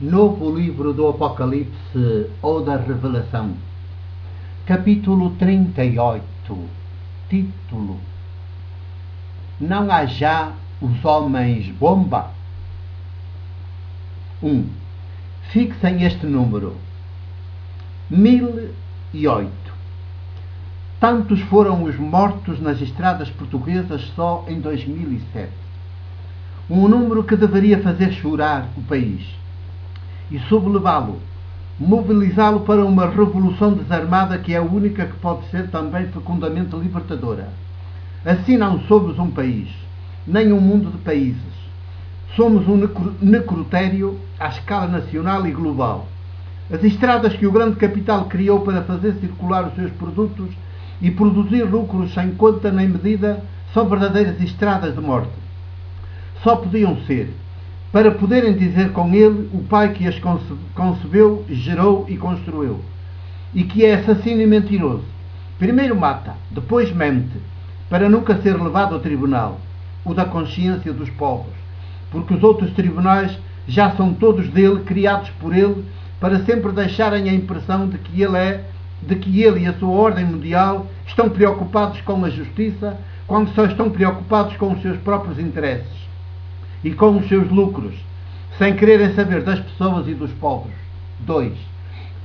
Novo livro do Apocalipse ou da Revelação, capítulo 38, título: Não há já os homens bomba? 1. Fixem este número: 1008. Tantos foram os mortos nas estradas portuguesas só em 2007. Um número que deveria fazer chorar o país e sublevá-lo, mobilizá-lo para uma revolução desarmada que é a única que pode ser também fecundamente libertadora. Assim não somos um país, nem um mundo de países. Somos um necrotério à escala nacional e global. As estradas que o grande capital criou para fazer circular os seus produtos e produzir lucros sem conta nem medida são verdadeiras estradas de morte. Só podiam ser, para poderem dizer com ele o Pai que as concebeu, gerou e construiu, e que é assassino e mentiroso. Primeiro mata, depois mente, para nunca ser levado ao tribunal, o da consciência dos povos, porque os outros tribunais já são todos dele, criados por ele, para sempre deixarem a impressão de que ele e a sua ordem mundial estão preocupados com a justiça, quando só estão preocupados com os seus próprios interesses e com os seus lucros, sem quererem saber das pessoas e dos povos. 2.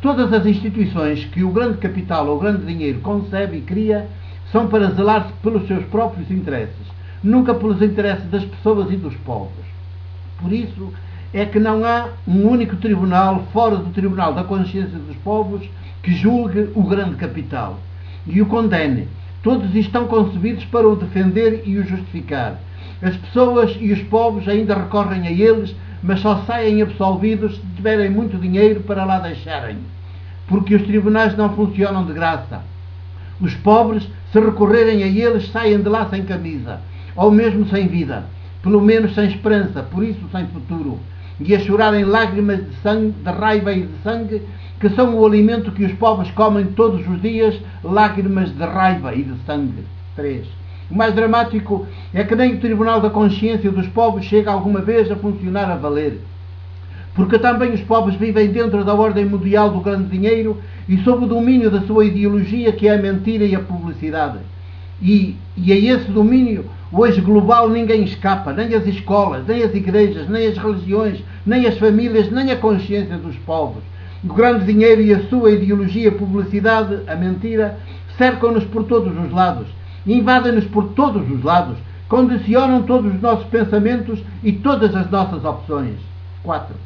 Todas as instituições que o grande capital ou o grande dinheiro concebe e cria são para zelar-se pelos seus próprios interesses, nunca pelos interesses das pessoas e dos povos. Por isso é que não há um único tribunal fora do tribunal da consciência dos povos que julgue o grande capital e o condene. Todos estão concebidos para o defender e o justificar. As pessoas e os povos ainda recorrem a eles, mas só saem absolvidos se tiverem muito dinheiro para lá deixarem, porque os tribunais não funcionam de graça. Os pobres, se recorrerem a eles, saem de lá sem camisa, ou mesmo sem vida, pelo menos sem esperança, por isso sem futuro, e a chorarem lágrimas de sangue, de raiva e de sangue, que são o alimento que os pobres comem todos os dias, lágrimas de raiva e de sangue. 3. O mais dramático é que nem o Tribunal da Consciência dos Povos chega alguma vez a funcionar a valer. Porque também os povos vivem dentro da ordem mundial do grande dinheiro e sob o domínio da sua ideologia, que é a mentira e a publicidade. E a esse domínio, hoje global, ninguém escapa, nem as escolas, nem as igrejas, nem as religiões, nem as famílias, nem a consciência dos povos. O grande dinheiro e a sua ideologia, a publicidade, a mentira, cercam-nos por todos os lados. Invadem-nos por todos os lados, condicionam todos os nossos pensamentos e todas as nossas opções. 4.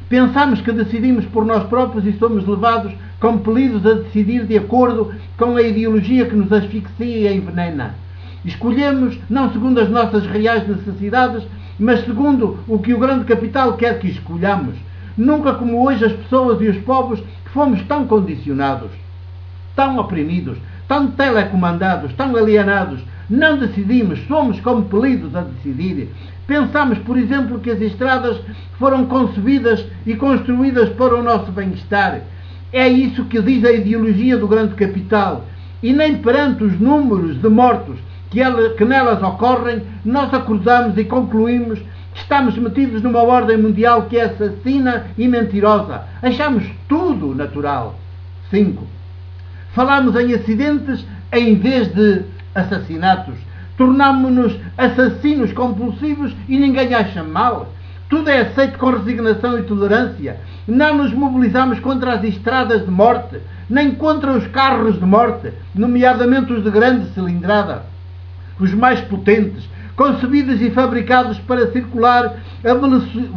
Pensamos que decidimos por nós próprios e somos levados, compelidos a decidir de acordo com a ideologia que nos asfixia e envenena. Escolhemos não segundo as nossas reais necessidades, mas segundo o que o grande capital quer que escolhamos. Nunca como hoje as pessoas e os povos que fomos tão condicionados, tão oprimidos, tão telecomandados, tão alienados. Não decidimos, somos compelidos a decidir. Pensamos, por exemplo, que as estradas foram concebidas e construídas para o nosso bem-estar. É isso que diz a ideologia do grande capital. E nem perante os números de mortos que nelas ocorrem, nós acordamos e concluímos que estamos metidos numa ordem mundial que é assassina e mentirosa. Achamos tudo natural. 5. Falamos em acidentes em vez de assassinatos. Tornámo-nos assassinos compulsivos e ninguém acha mal. Tudo é aceito com resignação e tolerância. Não nos mobilizamos contra as estradas de morte, nem contra os carros de morte, nomeadamente os de grande cilindrada, os mais potentes, concebidos e fabricados para circular a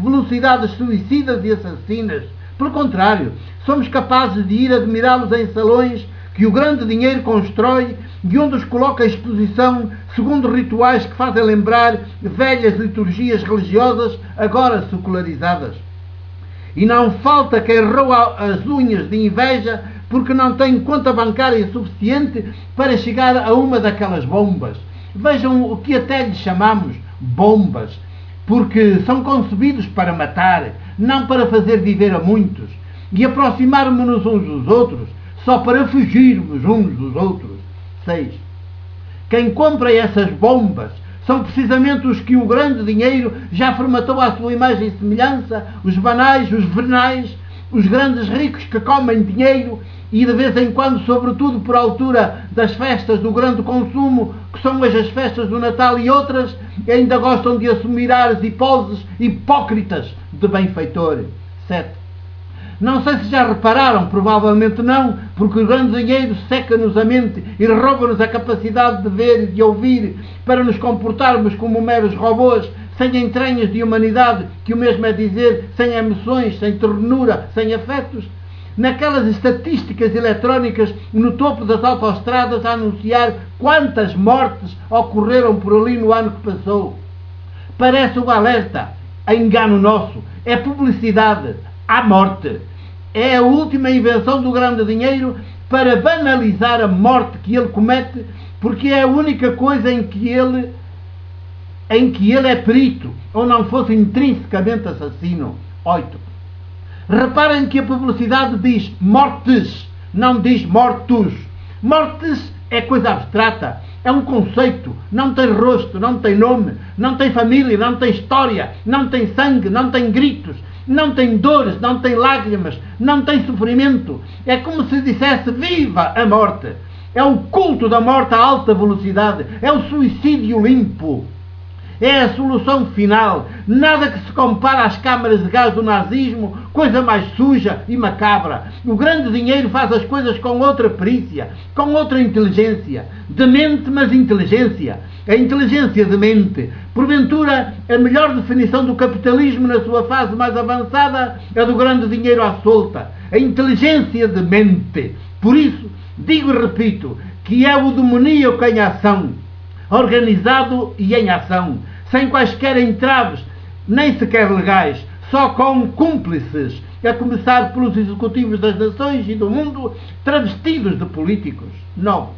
velocidades suicidas e assassinas. Pelo contrário, somos capazes de ir admirá-los em salões que o grande dinheiro constrói e onde os coloca à exposição segundo rituais que fazem lembrar velhas liturgias religiosas agora secularizadas. E não falta quem roa as unhas de inveja porque não tem conta bancária suficiente para chegar a uma daquelas bombas. Vejam o que até lhes chamamos bombas, porque são concebidos para matar, não para fazer viver a muitos, e aproximarmos-nos uns dos outros, só para fugirmos uns dos outros. 6. Quem compra essas bombas são precisamente os que o grande dinheiro já formatou à sua imagem e semelhança, os banais, os venais, os grandes ricos que comem dinheiro e de vez em quando, sobretudo por altura das festas do grande consumo, que são hoje as festas do Natal e outras, ainda gostam de assumir ares e poses hipócritas de benfeitor. 7. Não sei se já repararam, provavelmente não, porque o grande dinheiro seca-nos a mente e rouba-nos a capacidade de ver e de ouvir para nos comportarmos como meros robôs, sem entranhas de humanidade, que o mesmo é dizer, sem emoções, sem ternura, sem afetos. Naquelas estatísticas eletrónicas no topo das autoestradas a anunciar quantas mortes ocorreram por ali no ano que passou. Parece um alerta a engano nosso, é publicidade à morte. É a última invenção do grande dinheiro para banalizar a morte que ele comete, porque é a única coisa em que ele é perito, ou não fosse intrinsecamente assassino. 8. Reparem que a publicidade diz mortes, não diz mortos. Mortes é coisa abstrata, é um conceito, não tem rosto, não tem nome, não tem família, não tem história, não tem sangue, não tem gritos, não tem dores, não tem lágrimas, não tem sofrimento. É como se dissesse viva a morte. É o culto da morte a alta velocidade, é o suicídio limpo. É a solução final. Nada que se compara às câmaras de gás do nazismo, coisa mais suja e macabra. O grande dinheiro faz as coisas com outra perícia, com outra inteligência. Demente, mas inteligência. A inteligência de mente. Porventura, a melhor definição do capitalismo na sua fase mais avançada é do grande dinheiro à solta. A inteligência de mente. Por isso, digo e repito, que é o demoníaco em ação. Organizado e em ação, sem quaisquer entraves, nem sequer legais, só com cúmplices, a começar pelos executivos das nações e do mundo, travestidos de políticos. 9.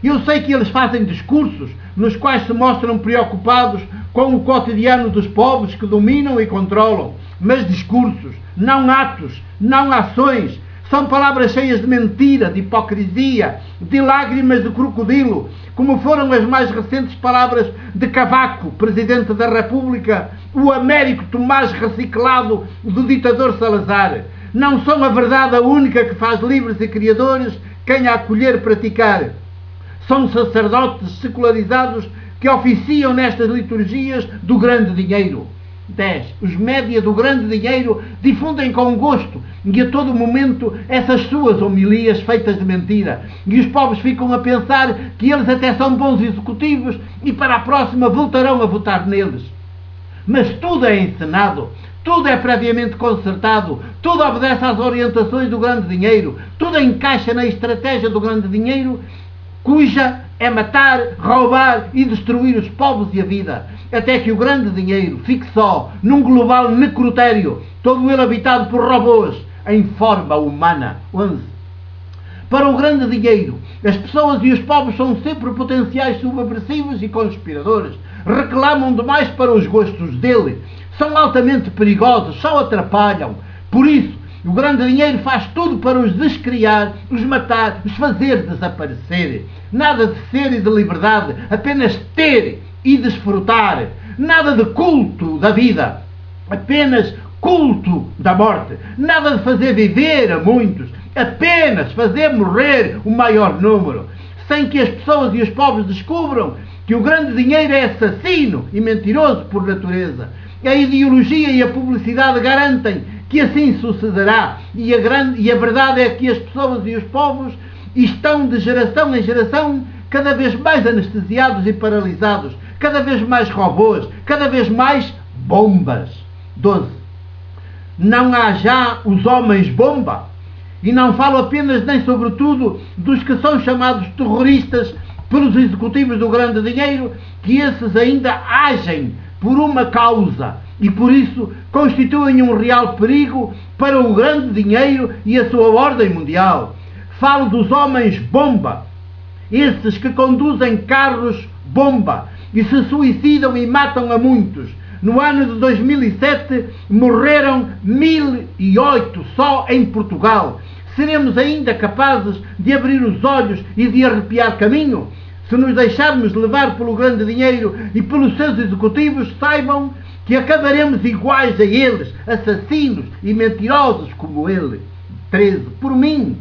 Eu sei que eles fazem discursos nos quais se mostram preocupados com o cotidiano dos povos que dominam e controlam, mas discursos, não atos, não ações. São palavras cheias de mentira, de hipocrisia, de lágrimas de crocodilo, como foram as mais recentes palavras de Cavaco, Presidente da República, o Américo Tomás reciclado do ditador Salazar. Não são a verdade a única que faz livres e criadores quem a acolher praticar. São sacerdotes secularizados que oficiam nestas liturgias do grande dinheiro. 10. Os média do grande dinheiro difundem com gosto e a todo momento essas suas homilias feitas de mentira. E os pobres ficam a pensar que eles até são bons executivos e para a próxima voltarão a votar neles. Mas tudo é encenado, tudo é previamente concertado, tudo obedece às orientações do grande dinheiro, tudo encaixa na estratégia do grande dinheiro, cuja é matar, roubar e destruir os povos e a vida, até que o grande dinheiro fique só num global necrotério, todo ele habitado por robôs em forma humana. 11. Para o grande dinheiro, as pessoas e os povos são sempre potenciais subversivos e conspiradores, reclamam demais para os gostos dele, são altamente perigosos, só atrapalham. Por isso, o grande dinheiro faz tudo para os descriar, os matar, os fazer desaparecer. Nada de ser e de liberdade, apenas ter e desfrutar. Nada de culto da vida, apenas culto da morte. Nada de fazer viver a muitos, apenas fazer morrer o maior número. Sem que as pessoas e os povos descubram que o grande dinheiro é assassino e mentiroso por natureza. A ideologia e a publicidade garantem que assim sucederá, e a verdade é que as pessoas e os povos estão de geração em geração cada vez mais anestesiados e paralisados, cada vez mais robôs, cada vez mais bombas. 12. Não há já os homens bomba, e não falo apenas nem sobretudo dos que são chamados terroristas pelos executivos do grande dinheiro, que esses ainda agem por uma causa e por isso constituem um real perigo para o grande dinheiro e a sua ordem mundial. Falo dos homens bomba, esses que conduzem carros bomba e se suicidam e matam a muitos. No ano de 2007 morreram 1008 só em Portugal. Seremos ainda capazes de abrir os olhos e de arrepiar caminho? se nos deixarmos levar pelo grande dinheiro e pelos seus executivos, saibam que acabaremos iguais a eles, assassinos e mentirosos como ele. 13. Por mim,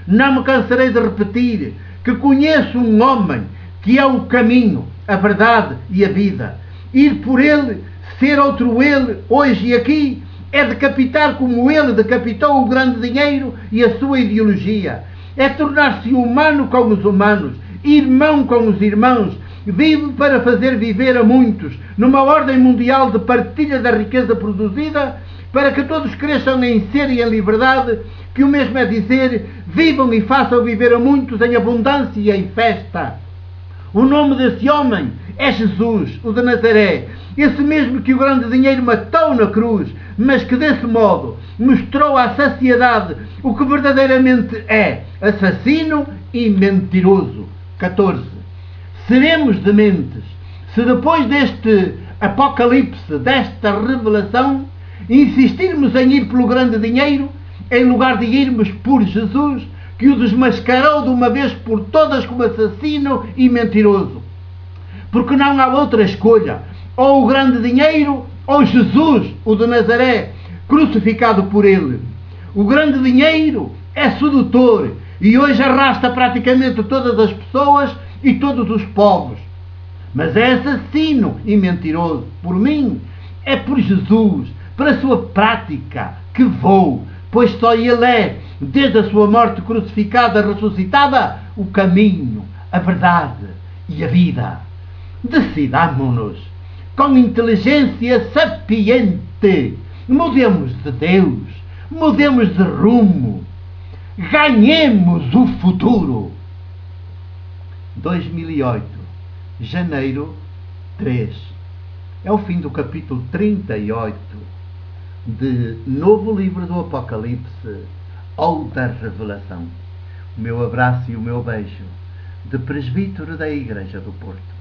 não me cansarei de repetir que conheço um homem que é o caminho, a verdade e a vida. Ir por ele, ser outro ele, hoje e aqui, é decapitar como ele decapitou o grande dinheiro e a sua ideologia. É tornar-se humano com os humanos, irmão com os irmãos, vive para fazer viver a muitos, numa ordem mundial de partilha da riqueza produzida, para que todos cresçam em ser e em liberdade, que o mesmo é dizer, vivam e façam viver a muitos em abundância e em festa. O nome desse homem é Jesus, o de Nazaré, esse mesmo que o grande dinheiro matou na cruz, mas que desse modo mostrou à sociedade o que verdadeiramente é, assassino e mentiroso. 14. Seremos dementes se depois deste apocalipse, desta revelação, insistirmos em ir pelo grande dinheiro, em lugar de irmos por Jesus, que o desmascarou de uma vez por todas como assassino e mentiroso. Porque não há outra escolha, ou o grande dinheiro, ou Jesus, o de Nazaré, crucificado por ele. O grande dinheiro é sedutor e hoje arrasta praticamente todas as pessoas e todos os povos. Mas é assassino e mentiroso. Por mim, é por Jesus, pela sua prática, que vou, pois só ele é, desde a sua morte crucificada, ressuscitada, o caminho, a verdade e a vida. Decidamo-nos com inteligência sapiente, mudemos de Deus, mudemos de rumo, ganhemos o futuro. 2008, janeiro 3. É o fim do capítulo 38 de Novo Livro do Apocalipse ou da Revelação. O meu abraço e o meu beijo de presbítero da Igreja do Porto.